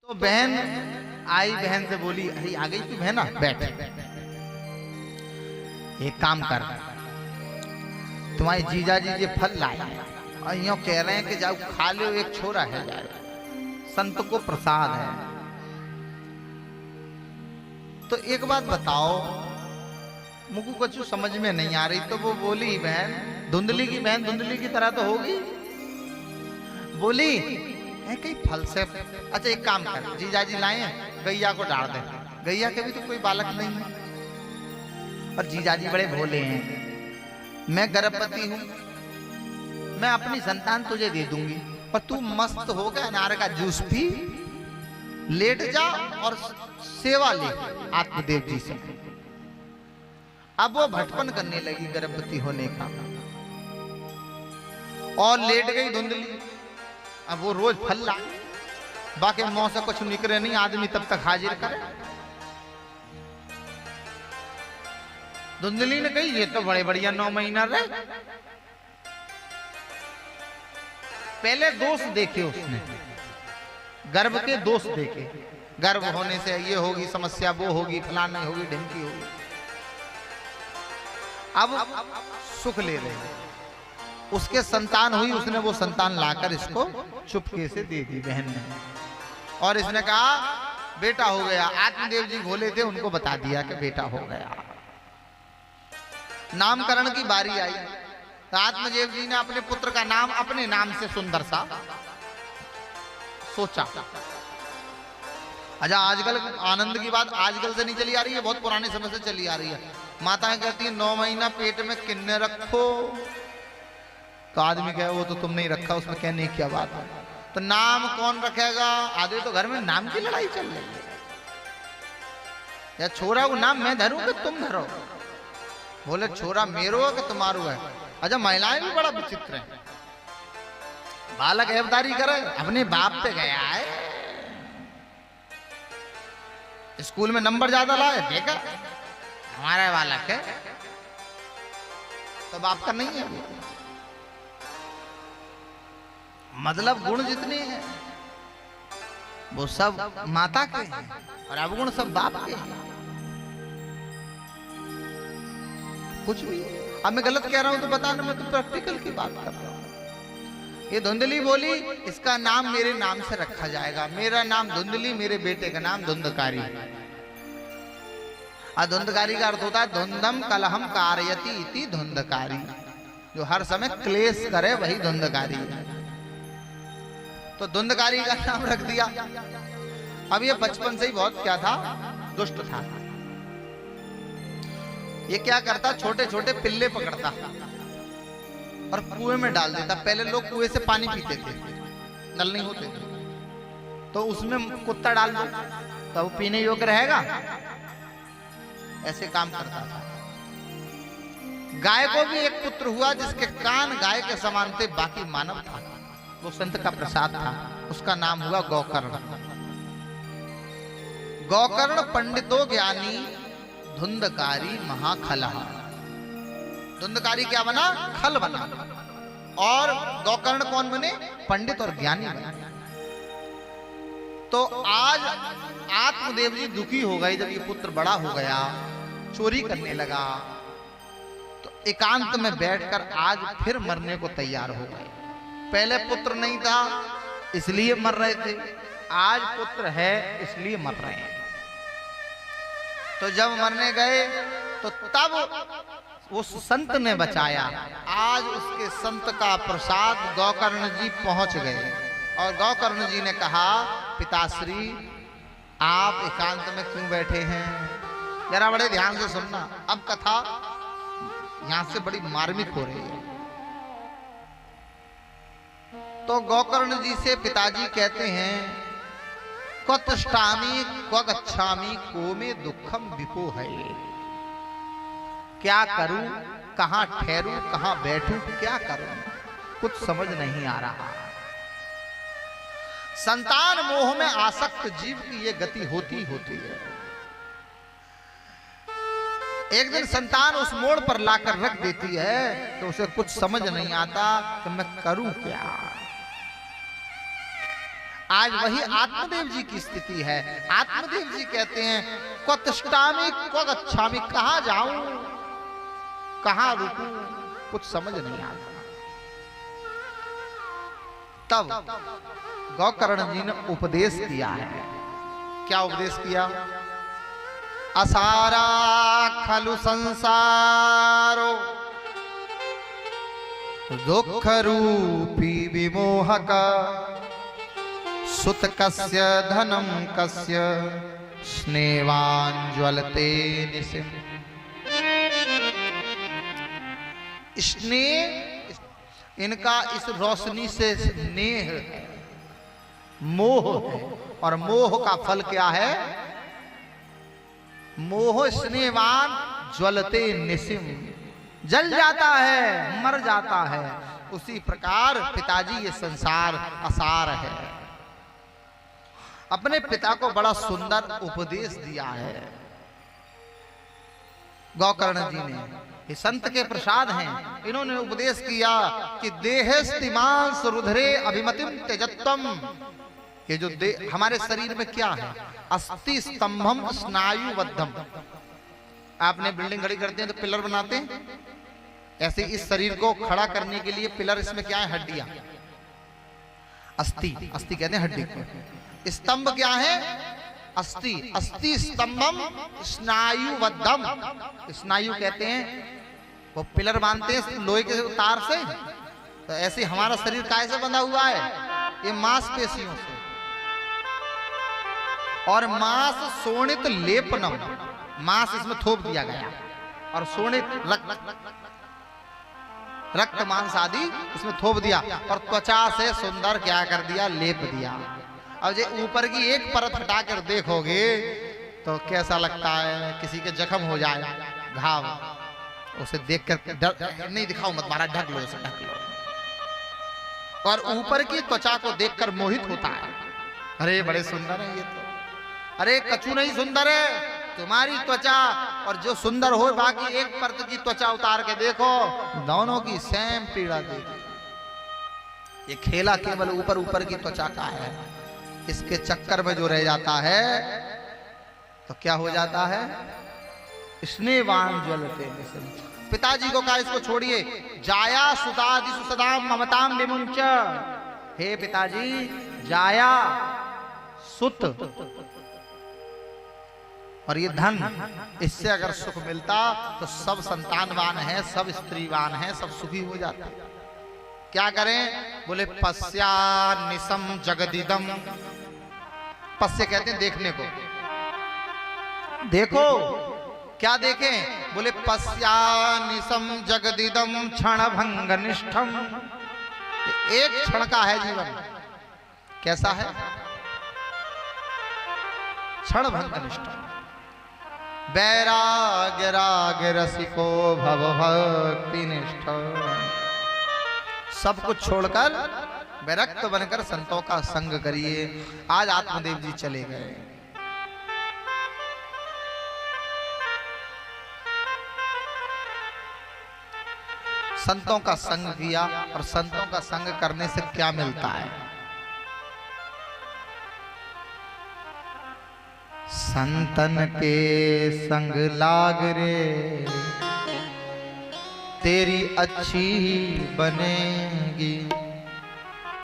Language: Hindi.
तो बहन आई, बहन से बोली, अरे आ गई तू बहना, बैठ, एक काम कर, तुम्हारे जीजा जी ये फल लाए और यूं कह रहे हैं कि जाओ खा लो, एक छोरा है यार, संत को प्रसाद है। तो एक बात बताओ, मुझको कुछ समझ में नहीं आ रही। तो वो बोली, बहन धुंधली की बहन धुंधली की तरह तो होगी। बोली है कहीं फल से, अच्छा एक काम कर, जीजा जी लाए हैं, गैया को डाल दे। गैया के भी तो कोई बालक नहीं है और जीजा जी बड़े भोले हैं। मैं गर्भवती हूं, मैं अपनी संतान तुझे दे दूंगी और तू मस्त हो गया, अनार का जूस पी, लेट जा और सेवा ले आत्मदेव जी से। अब वो भटपन करने लगी गर्भवती होने का और लेट गई धुंधली। अब वो रोज फल ला, बाकी मुंह से कुछ निकले नहीं, आदमी तब तक हाजिर करे। धुंधली ने कही ये तो बड़े बढ़िया 9 महीना रहे। पहले दोष देखे उसने, गर्भ के दोष देखे, गर्भ होने से ये होगी समस्या, वो होगी, फलाना होगी, ढिमकी होगी। अब सुख ले रहे, उसके संतान हुई, उसने वो संतान लाकर इसको चुपके से दे दी बहन ने। और इसने कहा बेटा हो गया। आत्मदेव जी भोले थे, उनको बता दिया कि बेटा हो गया। नामकरण की बारी आई तो आत्मदेव जी ने अपने पुत्र का नाम अपने नाम से सुंदर सा सोचा। अच्छा आजकल आनंद की बात आजकल से नहीं चली आ रही है, बहुत पुराने समय से चली आ रही है। माताएं कहती है 9 महीना पेट में किन्ने रखो, तो आदमी कहे वो तो तुम नहीं रखा, उसमें कहने की क्या बात है। तो नाम कौन रखेगा, आदमी तो घर में नाम की लड़ाई चल रही है। या छोरा को नाम मैं धरूं कि तुम धरो, बोले छोरा मेरो है कि तुम्हारो है। अच्छा महिलाएं भी बड़ा विचित्र है, बालक एवदारी करे, अपने बाप पे गया है, स्कूल में नंबर ज्यादा लाए, देखा हमारा बालक है, तो बाप का नहीं है वो। मतलब गुण जितने हैं वो सब माता के हैं और अवगुण सब बाप के हैं। कुछ भी, अब मैं गलत कह रहा हूं तो बताना, मैं तो प्रैक्टिकल की बात कर रहा हूं। ये धुंधली बोली इसका नाम मेरे नाम से रखा जाएगा, मेरा नाम धुंधली, मेरे बेटे का नाम धुंधकारी। धुंधकारी का अर्थ होता है धुंधम कलहम कारयति इति धुंधकारी, जो हर समय क्लेश करे वही धुंधकारी। तो धुंधकारी का नाम रख दिया। अब ये बचपन से ही बहुत क्या था, दुष्ट था। ये क्या करता, छोटे छोटे पिल्ले पकड़ता और कुएं में डाल देता। पहले लोग कुएं से पानी पीते थे, नल नहीं होते थे, तो उसमें कुत्ता डाल दो तो वो पीने योग्य रहेगा, ऐसे काम करता था। गाय को भी एक पुत्र हुआ जिसके कान गाय के समान थे, बाकी मानव था, वो संत का प्रसाद था, उसका नाम हुआ गौकर्ण। गौकर्ण पंडितो ज्ञानी धुंधकारी महाखला। धुंधकारी क्या बना, खल बना, और गौकर्ण कौन बने, पंडित और ज्ञानी बने। तो आज आत्मदेव जी दुखी हो गए जब ये पुत्र बड़ा हो गया, चोरी करने लगा, तो एकांत में बैठकर आज फिर मरने को तैयार हो गए। पहले पुत्र नहीं था इसलिए मर रहे थे, आज पुत्र है इसलिए मर रहे हैं। तो जब मरने गए तो तब उस संत ने बचाया। आज उसके संत का प्रसाद गौकर्ण जी पहुंच गए और गौकर्ण जी ने कहा पिताश्री आप एकांत में क्यों बैठे हैं, जरा बड़े ध्यान से सुनना, अब कथा यहां से बड़ी मार्मिक हो रही है। तो गौकर्ण जी से पिताजी कहते हैं क्व तिष्ठामि क्व गच्छामि को में दुखम विपो है। क्या करूं, कहां ठहरूं, कहां बैठूं, क्या करूं, कुछ समझ नहीं आ रहा। संतान मोह में आसक्त जीव की ये गति होती होती है। एक दिन संतान उस मोड़ पर लाकर रख देती है तो उसे कुछ समझ नहीं आता कि मैं करूं क्या। आज वही आत्मदेव जी की स्थिति है। आत्मदेव जी कहते हैं क्व तिष्ठामि क्व गच्छामि, कहां जाऊं कहां रुकूं, कुछ समझ नहीं आता। तब गौकर्ण जी ने उपदेश किया है। क्या उपदेश किया? असारा खलु संसारो दुख रूपी विमोहक, सुत कस्य धनम कस्य स्नेवान ज्वलते निसिम। स्नेह, इनका इस रोशनी से स्नेह है, मोह है। और मोह का फल क्या है? मोह स्नेहवान ज्वलते निसिम, जल जाता है, मर जाता है। उसी प्रकार पिताजी ये संसार असार है। अपने पिता को बड़ा सुंदर उपदेश दिया है गौकर्ण जी ने। ये संत के प्रसाद हैं। इन्होंने उपदेश किया कि देहस्तिमांस रुधिरे अभिमतिम त्यजत्वम। ये जो हमारे शरीर में क्या है? अस्थि स्तंभम स्नायुबद्धम। आपने बिल्डिंग खड़ी करते हैं तो पिलर बनाते हैं, ऐसे इस शरीर को खड़ा करने के लिए पिलर, इसमें क्या है? हड्डियां, अस्थि। अस्थि कहते हैं हड्डी को। स्तंभ क्या है? अस्थि। अस्थि स्तंभम स्नायुबद्धम। स्नायु कहते हैं वो पिलर बांधते हैं लोहे के तार से। तो ऐसे हमारा शरीर कैसे बंधा हुआ है? ये मांसपेशियों से। और मांस सोनित लेपनम, मांस इसमें थोप दिया गया। और सोनित रक्त मांस आदि इसमें थोप दिया। और त्वचा से सुंदर क्या कर दिया? लेप दिया। अब ये ऊपर की एक परत हटाकर देखोगे तो कैसा लगता है? किसी के जख्म हो जाए, घाव, उसे देखकर डर नहीं, दिखाओ मत, मारा, ढक लो, उसे ढक लो। और ऊपर की त्वचा को देखकर मोहित होता है। अरे बड़े सुंदर है ये तो। अरे कछु नहीं सुंदर है, तुम्हारी त्वचा और जो सुंदर हो, बाकी एक परत की त्वचा उतार के देखो, दोनों की सेम पीड़ा देगी। ये खेला केवल ऊपर ऊपर की त्वचा का है। इसके चक्कर में जो रह जाता है तो क्या हो जाता है? स्नेहवान ज्वलते निसिम। पिताजी को कहा इसको छोड़िए। जाया सुतादि सुसदाम ममताम विमुंच। हे पिताजी, जाया सुत और ये धन, इससे अगर सुख मिलता तो सब संतानवान है, सब स्त्रीवान है, सब सुखी हो जाता। क्या करें? बोले पश्या निसम जगदिदम। पश्य कहते हैं देखने को। देखो, क्या देखें? बोले पश्या निसम जगदिदम क्षण भंग निष्ठम। एक क्षण का है जीवन। कैसा है? क्षण भंग निष्ठम। वैराग्य राग रसिको भव भक्ति निष्ठ। सब कुछ छोड़कर विरक्त बनकर संतों का संग करिए। आज आत्मदेव जी चले गए। संतों का संग किया, और संतों का संग करने से क्या मिलता है? संतन के संग लाग रे, तेरी अच्छी बनेगी।